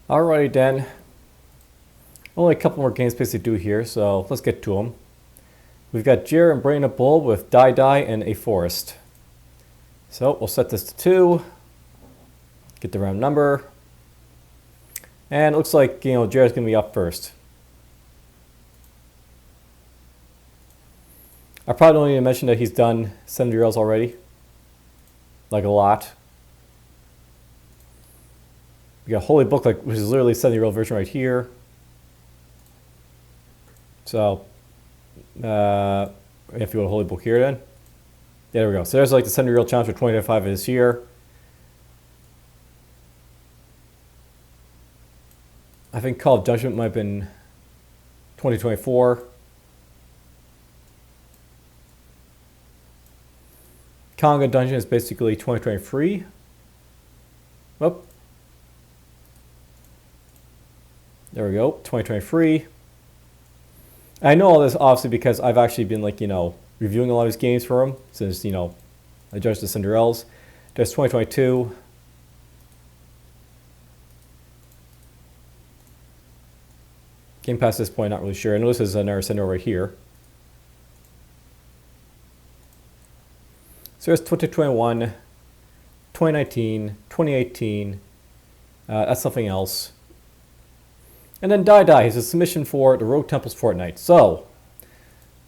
Alrighty then. Only a couple more game space to do here, so let's get to them. We've got Jer and Brain a Bull with Die and a Forest. So we'll set this to 2. Get the round number. And it looks like, Jer's going to be up first. I probably don't need to mention that he's done 70 rolls already. Like a lot. We got Holy Book, which is literally a 70-year-old version right here. So, if you go to Holy Book here then. Yeah, there we go. So there's like the 70-year-old challenge for 2025 this year. I think Call of Judgment might have been 2024. Conga Dungeon is basically 2023. Whoop. There we go, 2023. I know all this obviously because I've actually been reviewing a lot of his games for him since, I judged the Cinderellas. There's 2022. Game past this point, not really sure. I know this is another Cinderella right here. So there's 2021, 2019, 2018. That's something else. And then Die is a submission for the Roguetemple's Fortnight. So,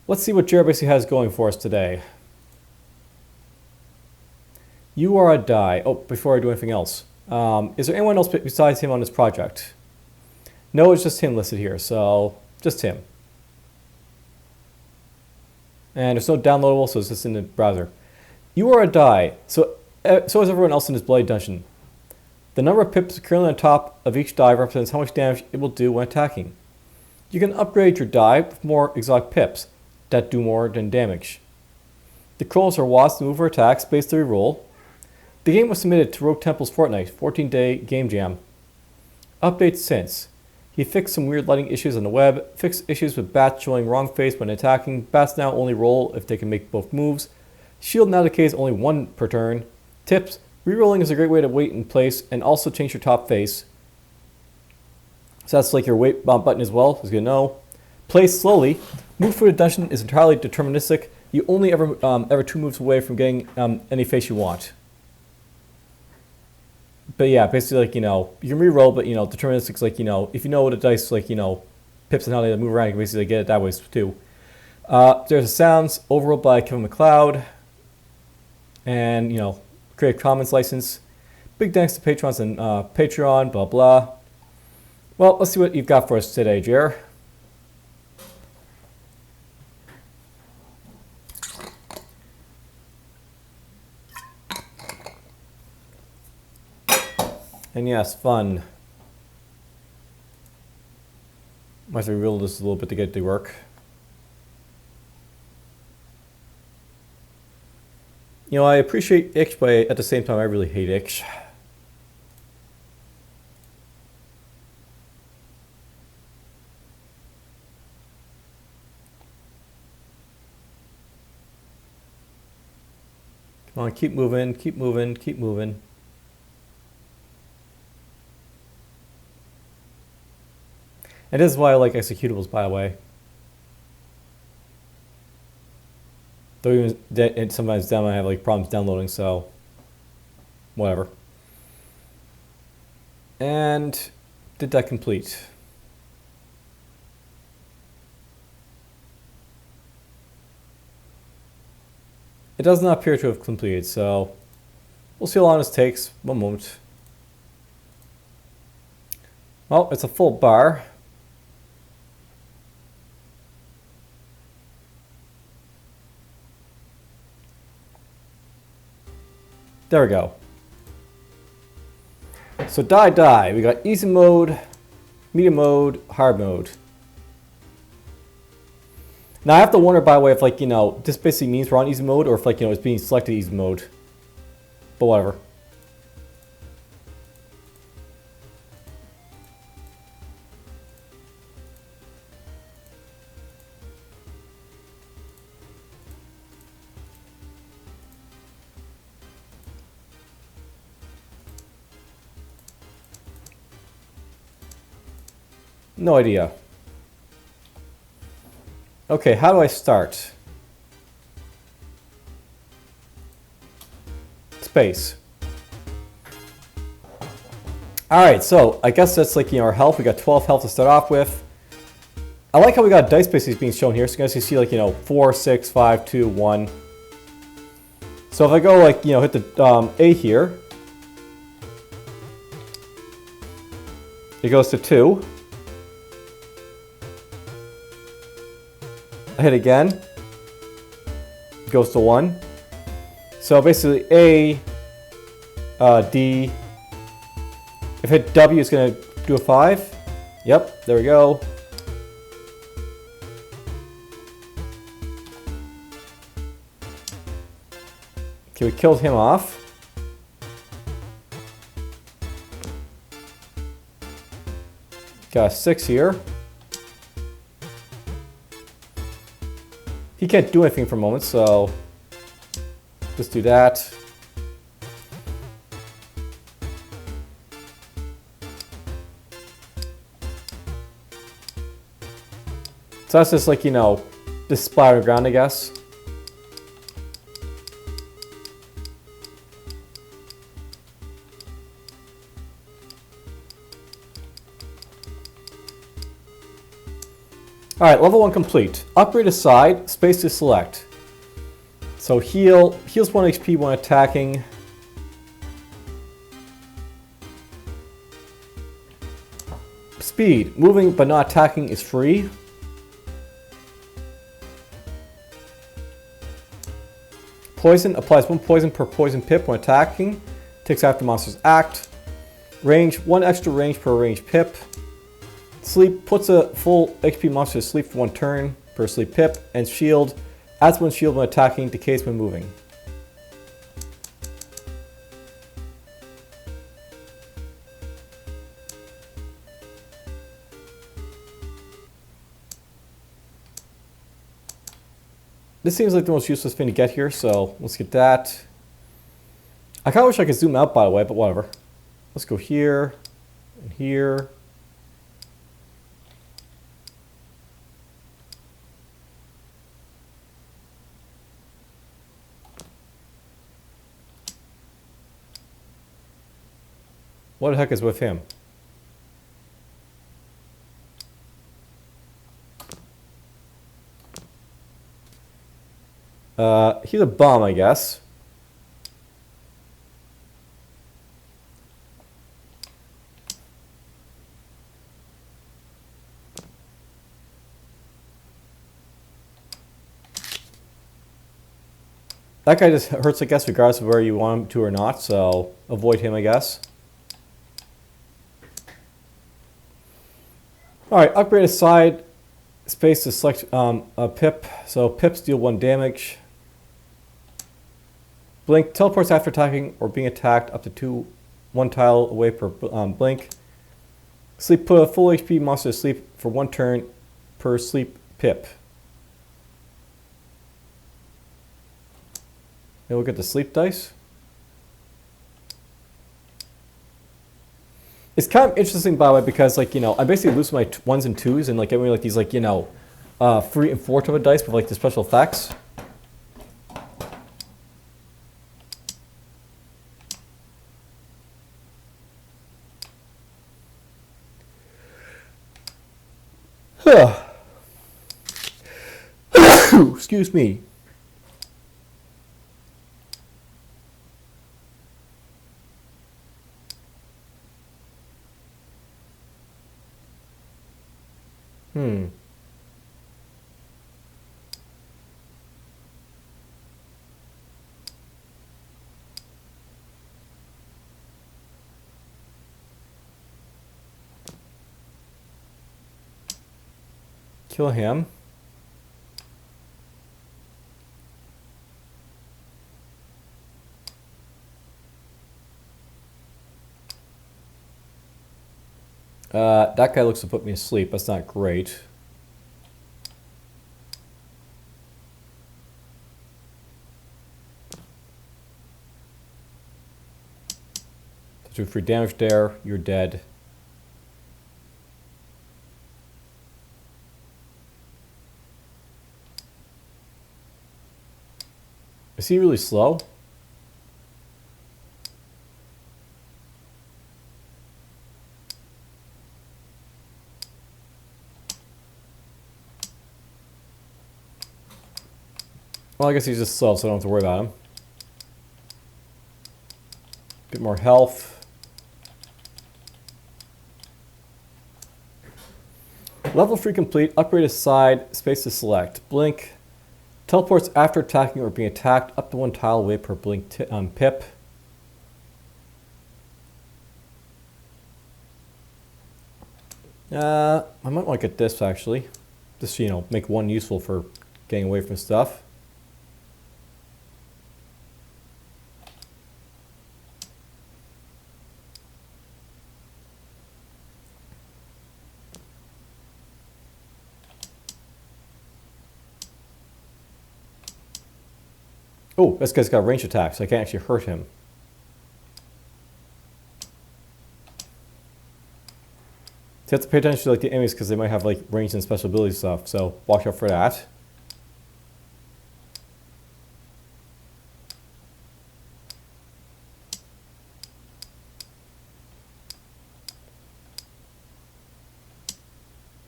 let's see what Jared basically has going for us today. You are a Die. Oh, before I do anything else. Is there anyone else besides him on this project? No, it's just him listed here. So, just him. And there's no downloadable, so it's just in the browser. You are a Die. So is everyone else in this Bloody Dungeon. The number of pips currently on top of each die represents how much damage it will do when attacking. You can upgrade your die with more exotic pips that do more than damage. The Krolls are wasps to move or attack, space to reroll. The game was submitted to Roguetemple's Fortnight, 14-day game jam. Updates since. He fixed some weird lighting issues on the web, fixed issues with bats showing wrong face when attacking. Bats now only roll if they can make both moves. Shield now decays only 1 per turn. Tips. Rerolling is a great way to wait in place and also change your top face. So that's like your wait button as well. It's good to know. Play slowly. Move through the dungeon is entirely deterministic. You only ever 2 moves away from getting any face you want. But yeah, basically you can reroll, but deterministic is if you know what a dice pips and how they move around, you can basically get it that way too. There's the sounds overruled by Kevin MacLeod, and Creative Commons license. Big thanks to patrons and Patreon, blah blah. Well, let's see what you've got for us today, Jer. And yes, fun. Might have to reroll this a little bit to get it to work. I appreciate Itch, but at the same time, I really hate Itch. Come on, keep moving, keep moving, keep moving. And this is why I like executables, by the way. Though even sometimes down I have problems downloading, so whatever. And did that complete? It does not appear to have completed, so we'll see how long this takes. One moment. Well, it's a full bar. There we go. So Die. We got easy mode, medium mode, hard mode. Now I have to wonder, by the way, if this basically means we're on easy mode, or if it's being selected easy mode. But whatever. No idea. Okay, how do I start? Space. Alright, so I guess that's like, our health. We got 12 health to start off with. I like how we got dice spaces being shown here. So you guys can see like, 4, 6, 5, 2, 1. So if I go like, hit the A here. It goes to 2. I hit again. It goes to 1. So basically A, D. If I hit W, it's going to do a 5. Yep, there we go. Okay, we killed him off. Got a 6 here. He can't do anything for a moment, so let's do that. So that's just like, this splatter on the ground, I guess. Alright, level 1 complete. Upgrade aside, space to select. So heals 1 HP when attacking. Speed, moving but not attacking is free. Poison, applies 1 poison per poison pip when attacking. Takes after monster's act. Range, 1 extra range per range pip. Sleep, puts a full HP monster to sleep for 1 turn per sleep pip. And shield, adds 1 shield when attacking, decays when moving. This seems like the most useless thing to get here, so let's get that. I kind of wish I could zoom out, by the way, but whatever. Let's go here and here. What the heck is with him? He's a bum, I guess. That guy just hurts, I guess, regardless of where you want him to or not, so avoid him, I guess. Alright, upgrade aside, space to select a pip. So pips deal 1 damage. Blink, teleports after attacking or being attacked up to 1 tile away per blink. Sleep, put a full HP monster to sleep for 1 turn per sleep pip. Maybe we'll get the sleep dice. It's kind of interesting, by the way, because like, I basically lose my 1s and 2s and like getting like these like, 3 and 4 type of dice with like the special effects. Excuse me. Kill him. That guy looks to put me asleep. That's not great. Do free damage there. You're dead. Is he really slow? Well, I guess he's just slow, so I don't have to worry about him. Bit more health. Level 3 complete. Upgrade aside. Space to select. Blink. Teleports after attacking or being attacked. Up to 1 tile away per blink pip. I might want to get this actually. Just, you know, make one useful for getting away from stuff. Oh, this guy's got range attacks, so I can't actually hurt him. So you have to pay attention to like the enemies because they might have like range and special ability stuff, so watch out for that.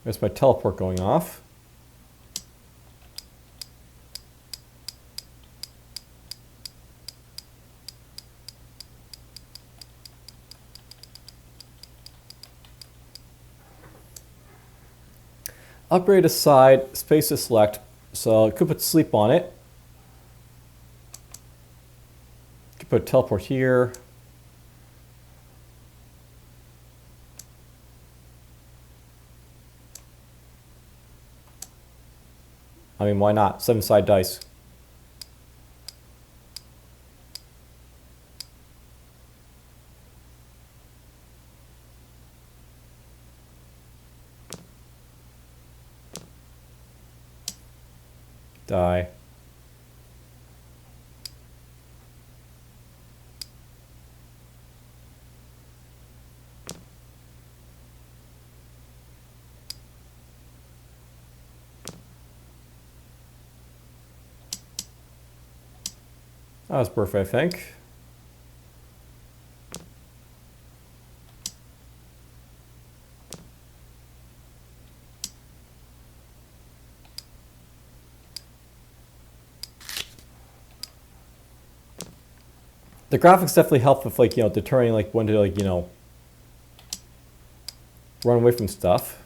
There's my teleport going off. Upgrade aside, space to select, so I could put sleep on it. Could put teleport here. I mean, why not? 7-side dice. Die. That was perfect, I think. The graphics definitely help with like, you know, deterring like when to like, you know, run away from stuff.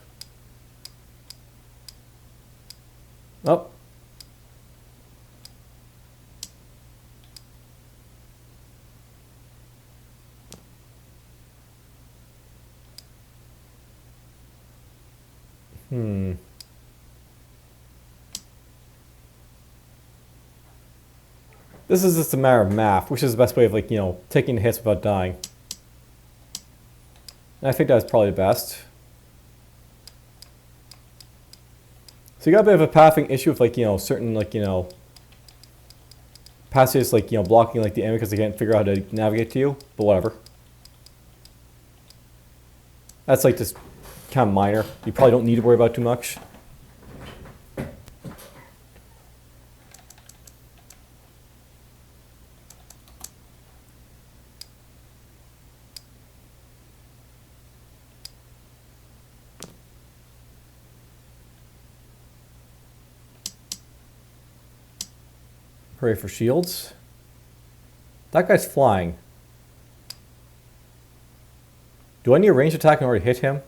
Oh. This is just a matter of math, which is the best way of like, you know, taking the hits without dying. And I think that's probably the best. So you got a bit of a pathing issue with like, you know, certain like, you know, passages like, you know, blocking like the enemy because they can't figure out how to navigate to you, but whatever. That's like just kind of minor. You probably don't need to worry about too much. Hooray for shields. That guy's flying. Do I need a ranged attack in order to hit him?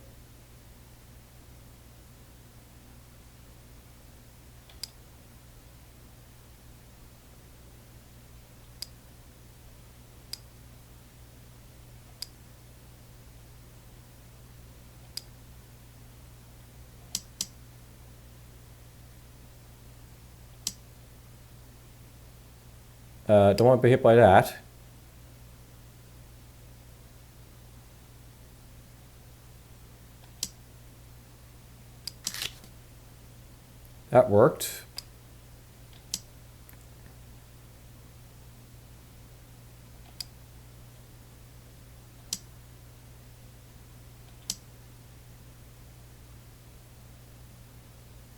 Don't want to be hit by that. That worked.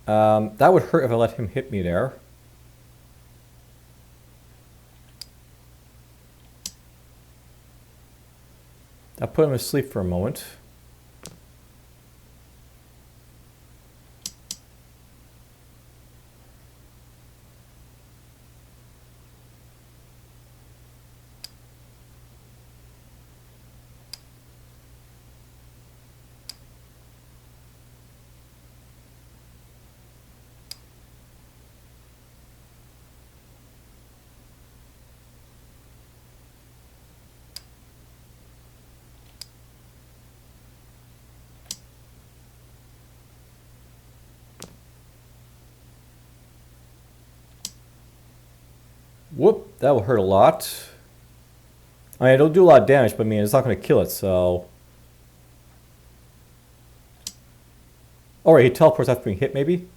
That would hurt if I let him hit me there. put him to sleep for a moment. Whoop, that will hurt a lot. I mean, it'll do a lot of damage, but I mean, it's not going to kill it, so... Alright, he teleports after being hit, maybe?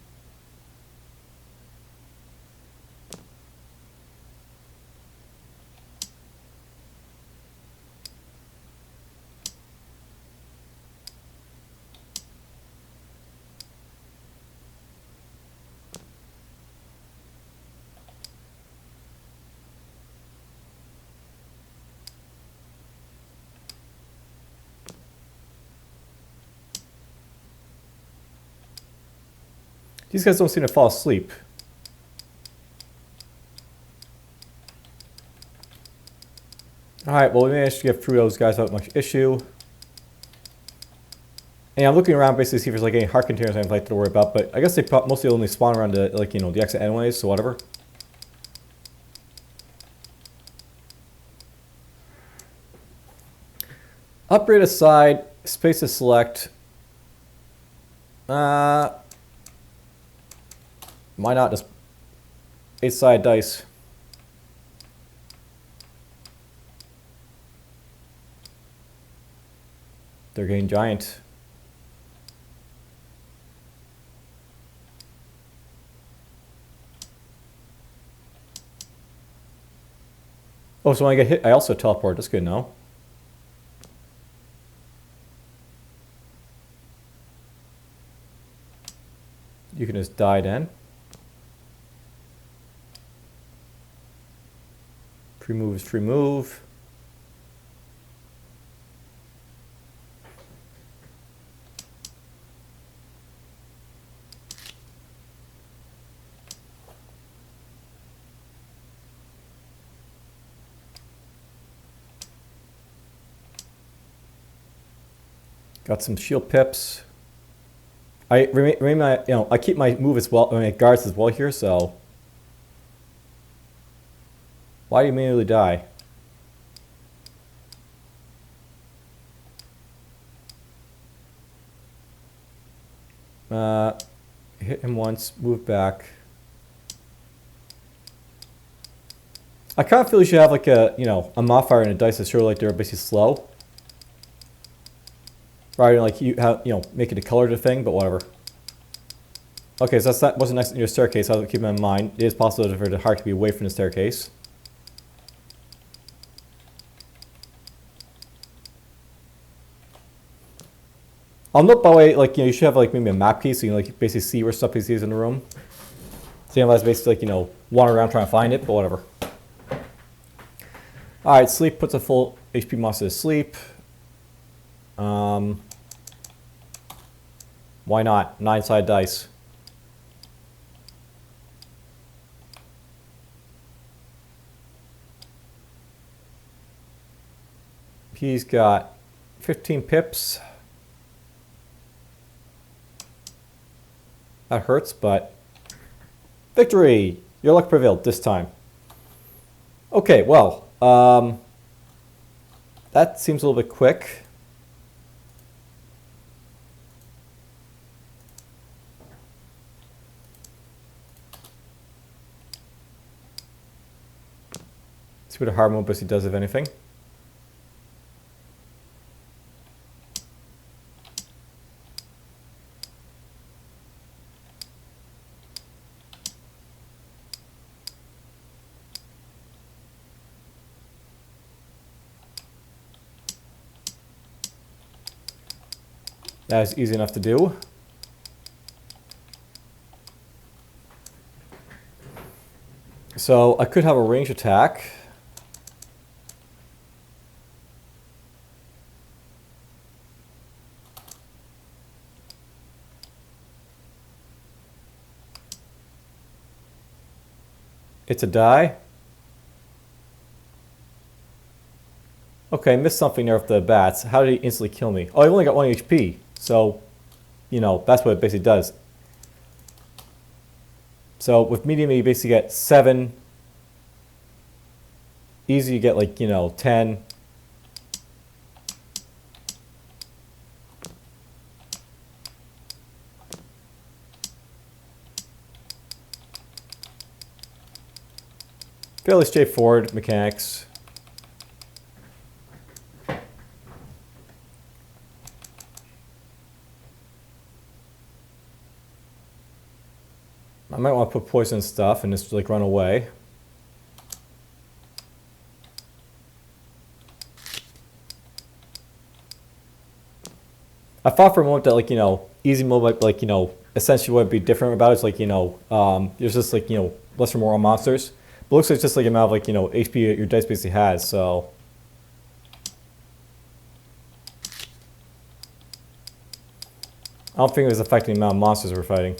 These guys don't seem to fall asleep. Alright, well we managed to get through those guys without much issue. And I'm looking around basically to see if there's like any heart containers or anything like that to worry about, but I guess they mostly only spawn around the, like, you know, the exit anyways, so whatever. Upgrade aside, space to select. Why not just 8-sided dice? They're getting giant. Oh, so when I get hit, I also teleport. That's good now. You can just die then. Free move is free move. Got some shield pips. I remain my, you know, I keep my move as well, I mean, guards as well here, so. Why do you immediately die? Hit him once, move back. I kind of feel you should have like a, you know, a modifier in a dice that's sort of like they're basically slow. Rather than like you have, you know, make it a colored thing, but whatever. Okay, so that wasn't next to your staircase, I'll keep that in mind. It is possible for the heart to be away from the staircase. I'll note, by the way, like, you know, you should have like maybe a map key so you can like basically see where stuff is in the room. So you know, that's basically like, you know, wander around trying to find it, but whatever. Alright, sleep puts a full HP monster to sleep. Why not? 9-sided dice. He's got 15 pips. That hurts, but victory! Your luck prevailed this time. Okay, well, that seems a little bit quick. See what a hard mode basically does, if anything. That is easy enough to do. So I could have a range attack. It's a die. Okay, missed something there with the bats. How did he instantly kill me? Oh, he only got 1 HP. So, you know, that's what it basically does. So with medium, you basically get 7. Easy, you get like, you know, 10. Fairly straightforward mechanics. I might want to put poison stuff and just like run away. I thought for a moment that, like, you know, easy mode might, like, you know, essentially what would be different about it is, like, you know, there's just, like, you know, less or more on monsters. But it looks like it's just like a amount of, like, you know, HP your dice basically has, so. I don't think it was affecting the amount of monsters we're fighting.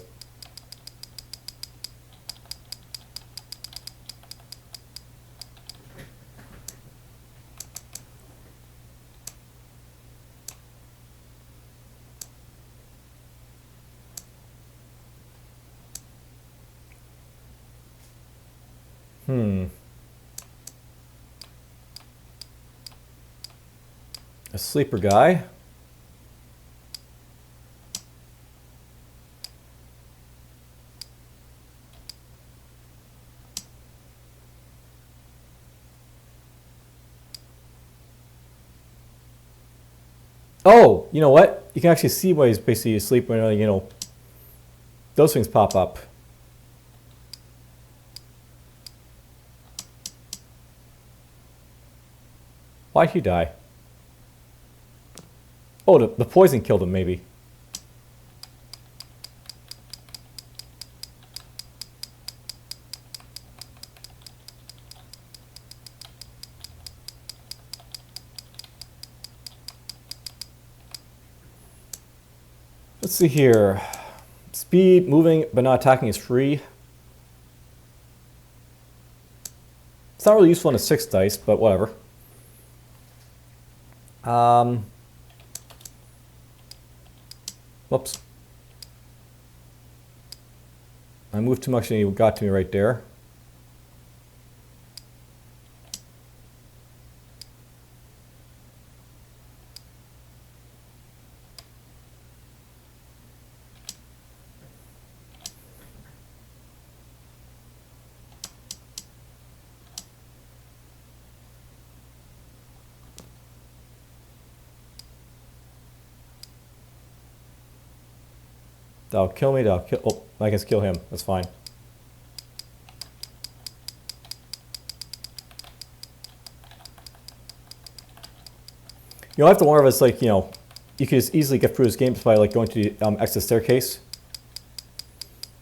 A sleeper guy. Oh, you know what? You can actually see why he's basically asleep when, you know, those things pop up. Why'd he die? Oh, the poison killed him, maybe. Let's see here. Speed, moving, but not attacking is free. It's not really useful on a 6 dice, but whatever. Whoops. I moved too much and he got to me right there. That'll kill me, that'll kill... Oh, I can kill him. That's fine. You know, I have to wonder if it's like, you know, you can just easily get through this game by like going to the exit staircase.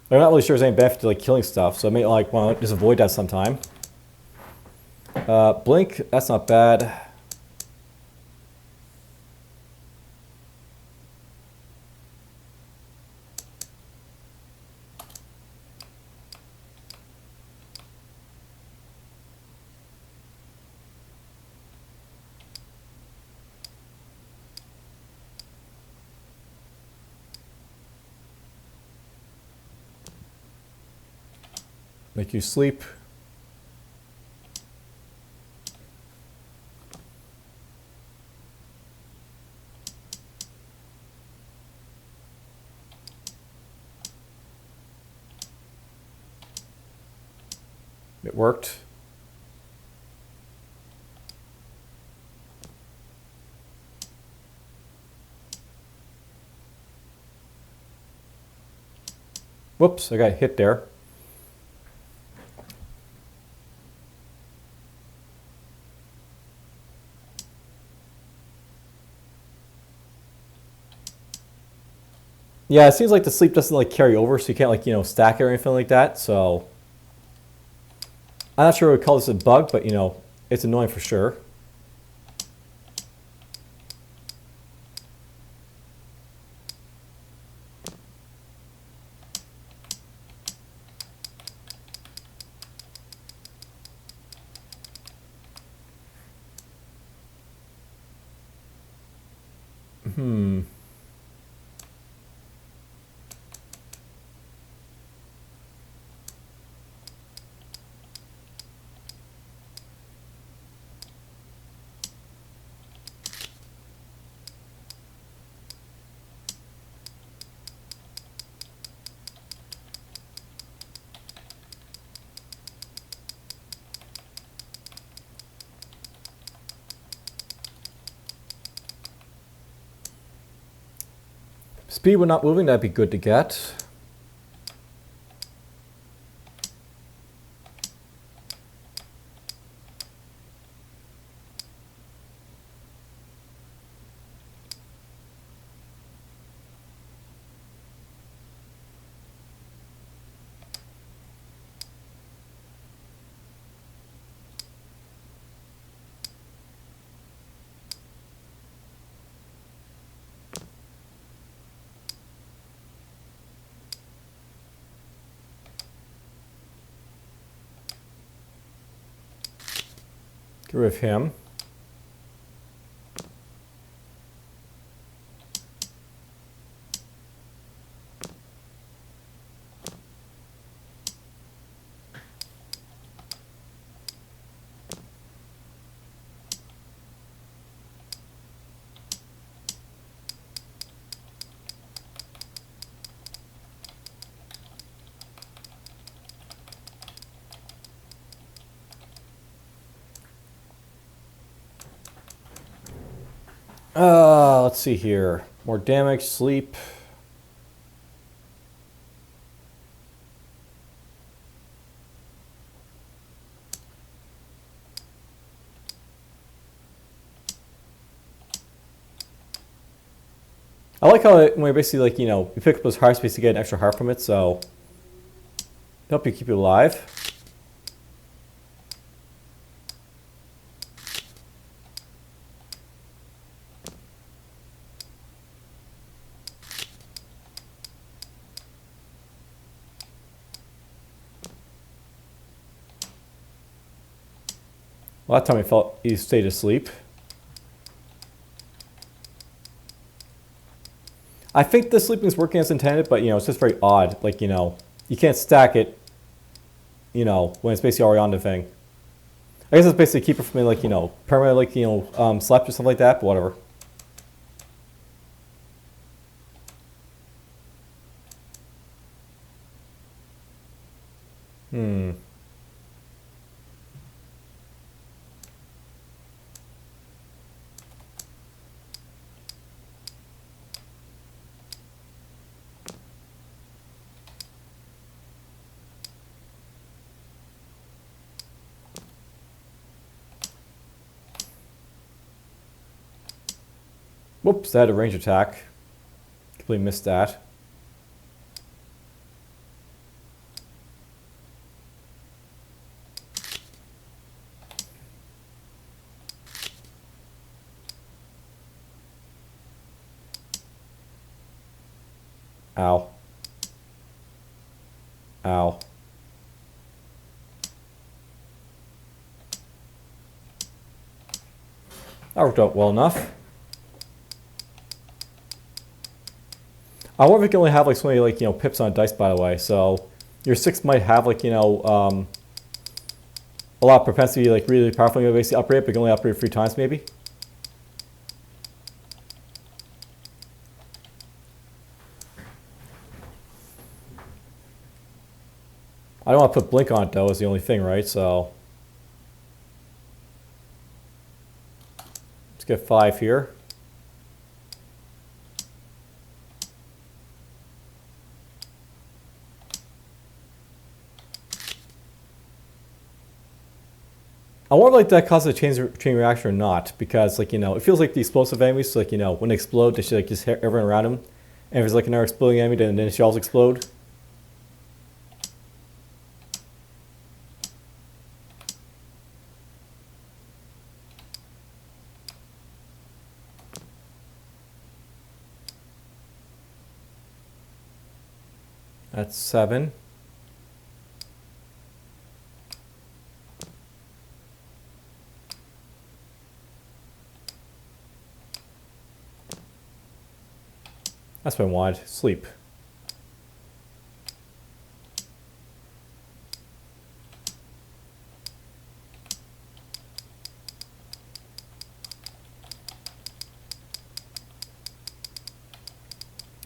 I'm not really sure there's any benefit to like killing stuff, so I may like want to just avoid that sometime. Blink, that's not bad. Make you sleep. It worked. Whoops, I got hit there. Yeah, it seems like the sleep doesn't like carry over, so you can't like, you know, stack it or anything like that, so I'm not sure what we call this a bug, but you know, it's annoying for sure. Speed when not moving, that'd be good to get. Get rid of him. Let's see here. More damage, sleep. I like how when basically, like, you know, you pick up those hearts basically get an extra heart from it, so help you keep you alive. Well, that time he stayed asleep. I think the sleeping is working as intended, but, you know, it's just very odd. Like, you know, you can't stack it, you know, when it's basically already on the thing. I guess it's basically keep it from, like, you know, permanently, like, you know, slept or something like that, but whatever. Whoops, that had a range attack. Completely missed that. Ow. Ow. That worked out well enough. I wonder if you can only have like so many, like, you know, pips on dice, by the way. So your 6 might have, like, you know, a lot of propensity, like really powerful. You basically upgrade it, but you can only upgrade it 3 times maybe. I don't want to put blink on it though, is the only thing, right? So let's get 5 here. I wonder like that causes a chain reaction or not, because, like, you know, it feels like the explosive enemies, so, like, you know, when they explode, they should like just hit everyone around them. And if there's like another exploding enemy, then the shells explode. That's 7. That's what I wanted. Sleep.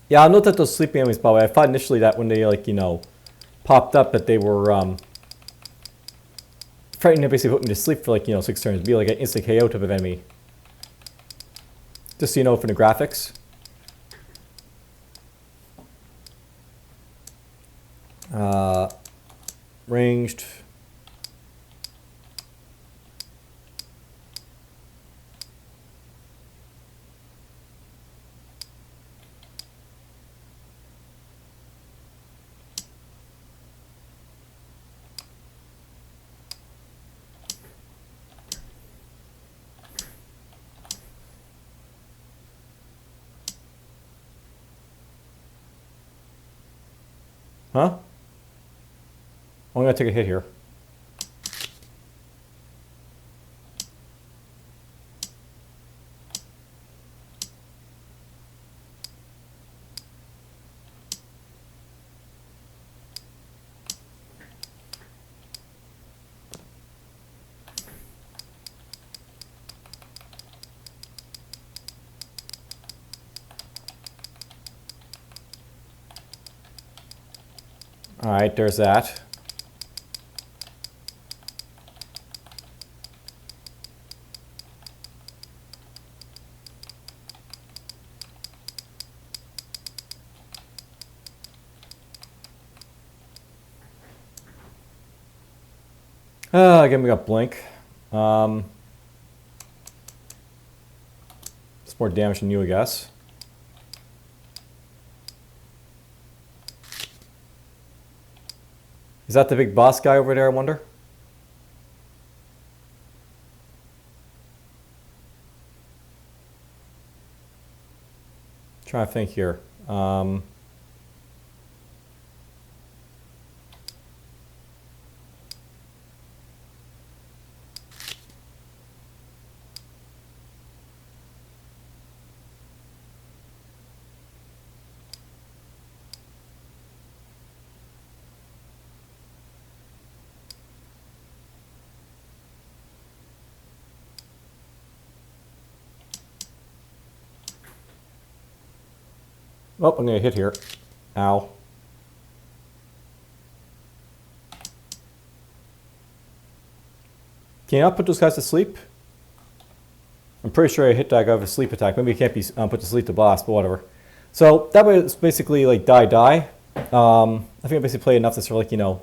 Yeah, I'll note that those sleeping enemies, by the way, I thought initially that when they, like, you know, popped up that they were, threatening to basically put me to sleep for, like, you know, 6 turns. Be like an instant KO type of enemy. Just so you know, for the graphics. Ranged. Huh? I'm gonna take a hit here. All right, there's that. Again, we got blink. It's more damage than you, I guess. Is that the big boss guy over there, I wonder? Trying to think here. Oh, I'm gonna hit here. Ow. Can you not put those guys to sleep? I'm pretty sure I hit that guy with a sleep attack. Maybe it can't be put to sleep the boss, but whatever. So that way it's basically like die. I think I basically played enough to sort of, like, you know,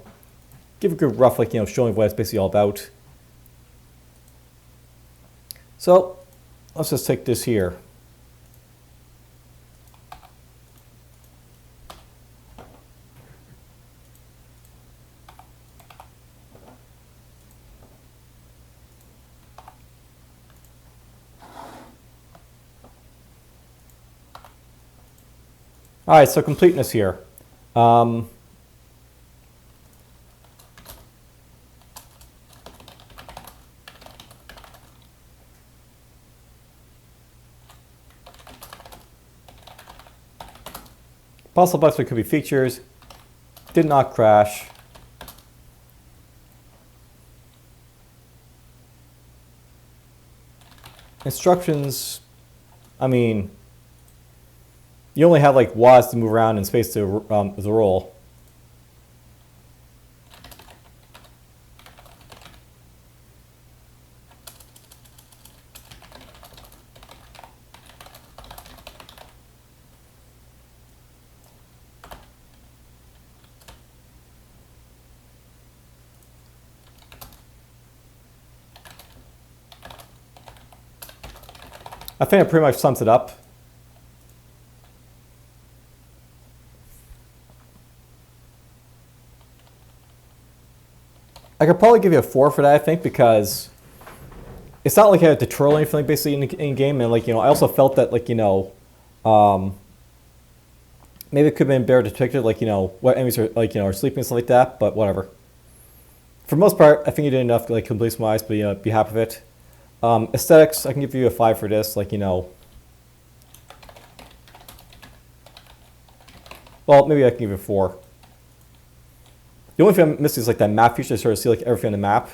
give a good rough, like, you know, showing of what it's basically all about. So let's just take this here. All right, so completeness here. Possible bugs could be features. Did not crash. Instructions, I mean, you only have like WASD to move around and space to roll. I think it pretty much sums it up. I could probably give you a 4 for that, I think, because it's not like I had to troll anything basically in game, and, like, you know, I also felt that, like, you know, maybe it could have been better depicted, like, you know, what enemies are, like, you know, are sleeping and stuff like that, but whatever. For the most part, I think you did enough to, like, complete my eyes, but, you know, be happy with it. Aesthetics, I can give you a 5 for this, like, you know. Well, maybe I can give it 4. The only thing I'm missing is like that map feature to sort of see like everything on the map.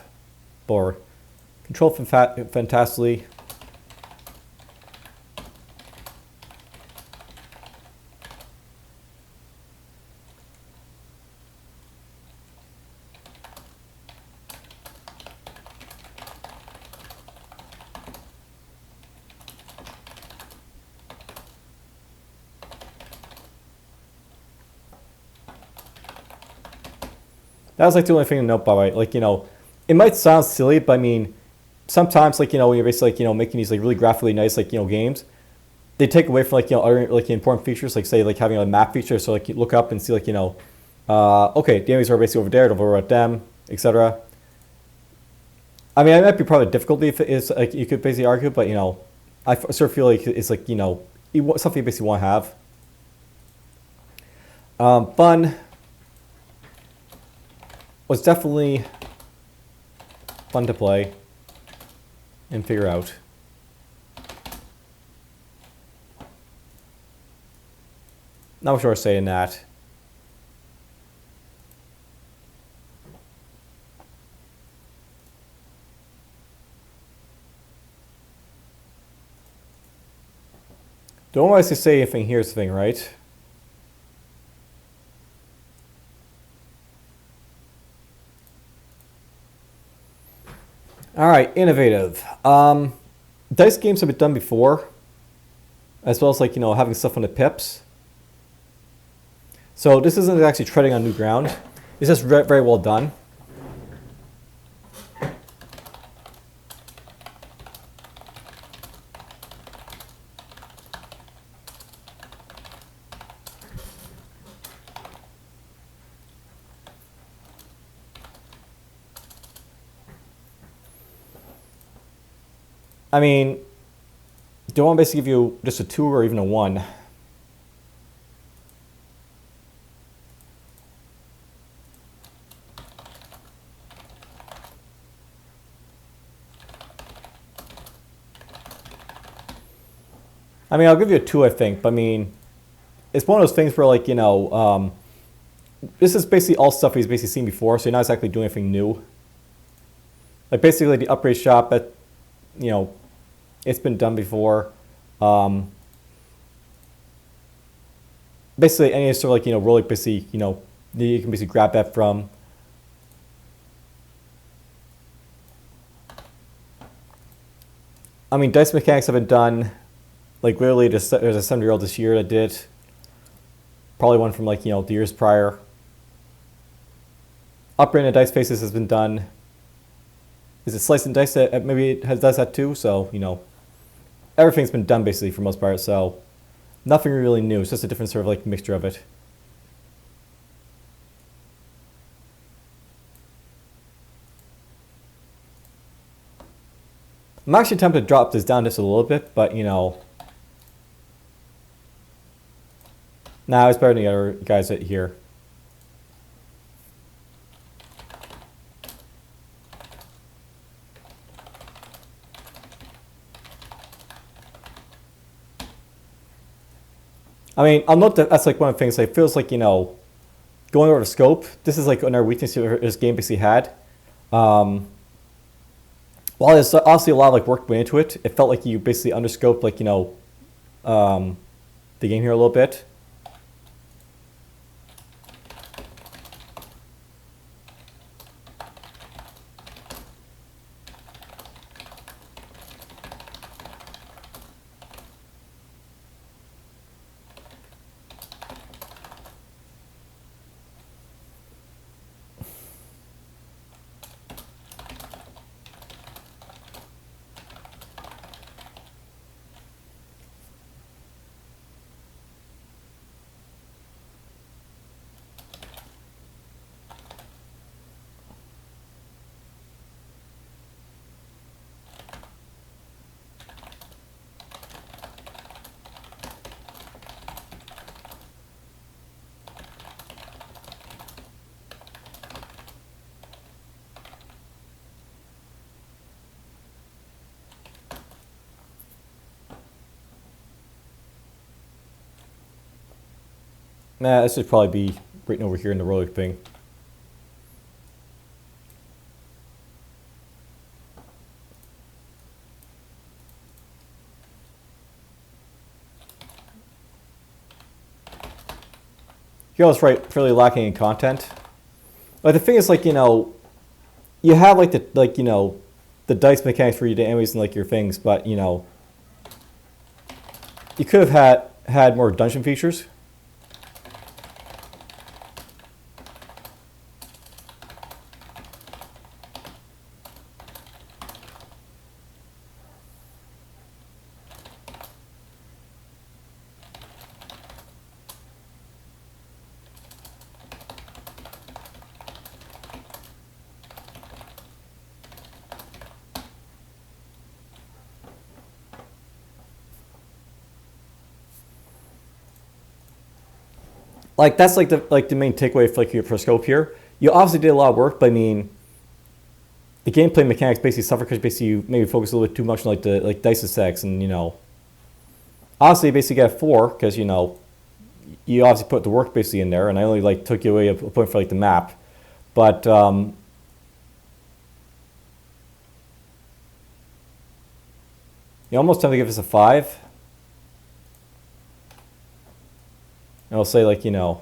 Or control fantastically. That was like the only thing to note, by the way. Like, you know, it might sound silly, but I mean, sometimes, like, you know, when you're basically, like, you know, making these like really graphically nice, like, you know, games, they take away from like, you know, other like important features, like say like having a map feature, so like you look up and see like, you know, okay, the enemies are basically over there, don't worry about them, etc. I mean, it might be probably a difficulty if it is like you could basically argue, but you know, I sort of feel like it's like, you know, something you basically want to have. Fun was definitely fun to play and figure out. Not much more to say in that. Don't want to say anything. Here's the thing, right? All right, innovative. Dice games have been done before, as well as like, you know, having stuff on the pips. So this isn't actually treading on new ground. It's just very well done. I mean, do I want to basically give you just a 2 or even a 1? I mean, I'll give you a 2, I think. But I mean, it's one of those things where, like, you know, this is basically all stuff he's basically seen before, so you're not exactly doing anything new. Like, basically, the upgrade shop, that, you know, it's been done before. Basically, any sort of like, you know, roguelike, basically, you know, you can basically grab that from. I mean, dice mechanics have been done. Like, literally, there's a 7-year-old this year that did it. Probably one from, like, you know, the years prior. Upgrading the dice faces has been done. Is it slice and dice that maybe it does that too? So, you know, everything's been done basically for the most part. So, nothing really new. It's just a different sort of like mixture of it. I'm actually tempted to drop this down just a little bit, but you know, nah, it's better than the other guys that here. I mean, I'll note that that's like one of the things. It feels like, you know, going over the scope. This is like another weakness this game basically had. While there's obviously a lot of like work went into it, it felt like you basically underscoped like, you know, the game here a little bit. Nah, this should probably be written over here in the Roguelike thing. You're almost right, fairly lacking in content. Like the thing is, like, you know, you have like the dice mechanics for your enemies and like your things, but you know, you could have had more dungeon features. Like that's like the main takeaway for like your first scope here. You obviously did a lot of work, but I mean, the gameplay mechanics basically suffer because basically you maybe focus a little bit too much on like the dice effects, and you know, obviously you basically got 4 because you know, you obviously put the work basically in there, and I only like took you away a point for like the map, but you almost time to give us a 5. And I'll say like, you know,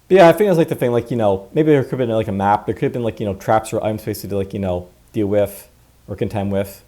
but yeah, I think that's like the thing, like, you know, maybe there could have been like a map, there could have been like, you know, traps or items basically to like, you know, deal with or contend with.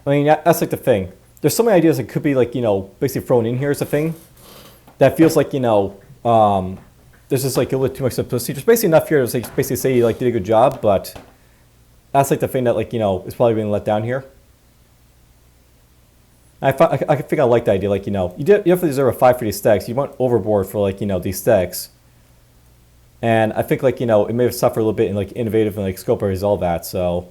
I mean, that's like the thing. There's so many ideas that could be like, you know, basically thrown in here as a thing that feels like, you know, there's just like a little too much simplicity. There's basically enough here to like, basically say you like did a good job, but that's like the thing that like, you know, is probably being let down here. I think I like the idea, like, you know, you definitely deserve a 5 for these stacks. You went overboard for like, you know, these stacks. And I think like, you know, it may have suffered a little bit in like innovative and like scope areas, all that, so.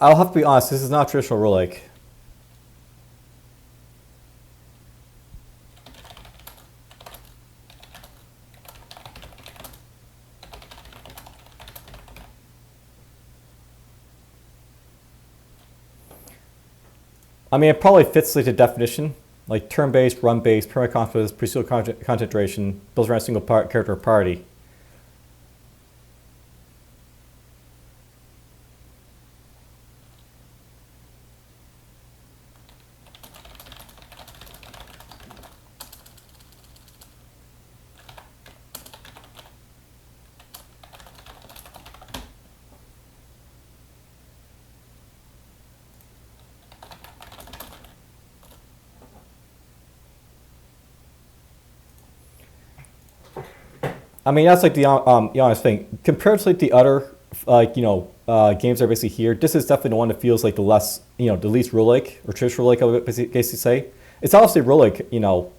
I'll have to be honest, this is not traditional roguelike. I mean, it probably fits like the definition, like turn-based, run-based, perma-confidence, procedural concentration, builds around a single character or party. I mean, that's like the honest thing. Compared to like the other, games that are basically here, this is definitely the one that feels like the less, the least roguelike or traditional roguelike, I would basically say. It's obviously roguelike,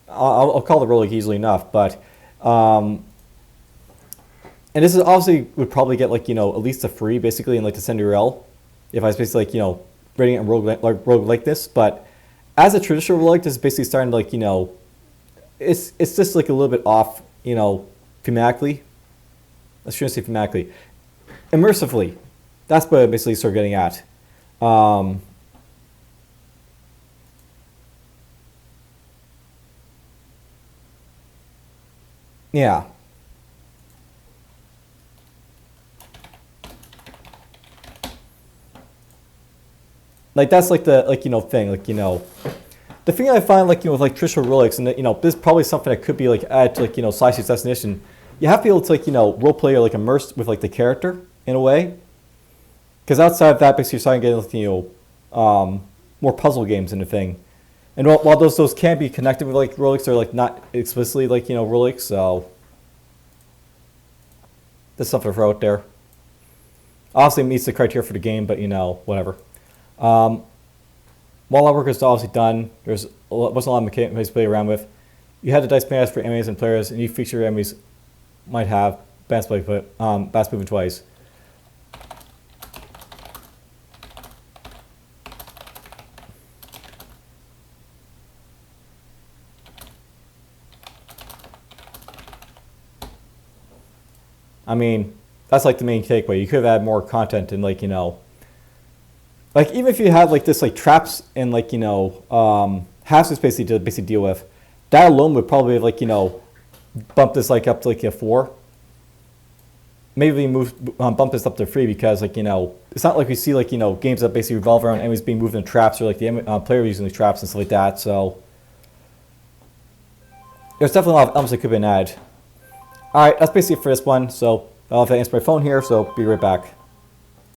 I'll call it roguelike easily enough, but, and this is obviously would probably get like, at least a free basically in like the send URL, if I was basically like, rating it in rogue like this, but as a traditional roguelike, this is basically starting to like, it's just like a little bit off, thematically. I shouldn't say thematically. Immersively. That's what I basically start getting at. Yeah. Like that's like the thing, the thing I find like with like traditional roguelikes, and that this is probably something that could be like added to like slashie's definition. You have to be able to like role play or like immerse with like the character in a way, because outside of that, basically you're starting to get more puzzle games in the thing. And while those can be connected with like roguelikes, they're like not explicitly like roguelikes. So there's something to throw out there. Obviously, it meets the criteria for the game, but whatever. While that work is obviously done, wasn't a lot of mechanics to play around with. You had the dice mechanics for enemies and players, and you feature your enemies might have fast moving twice. I mean, that's like the main takeaway. You could have had more content and like like even if you had like this like traps and like half this basically to basically deal with, that alone would probably have like bump this like up to like a 4. Maybe bump this up to 3, because like it's not like we see like games that basically revolve around enemies being moved in traps, or like the player using the traps and stuff like that. So there's definitely a lot of elements that could have been added. All right, that's basically it for this one. So I'll have to answer my phone here. So be right back.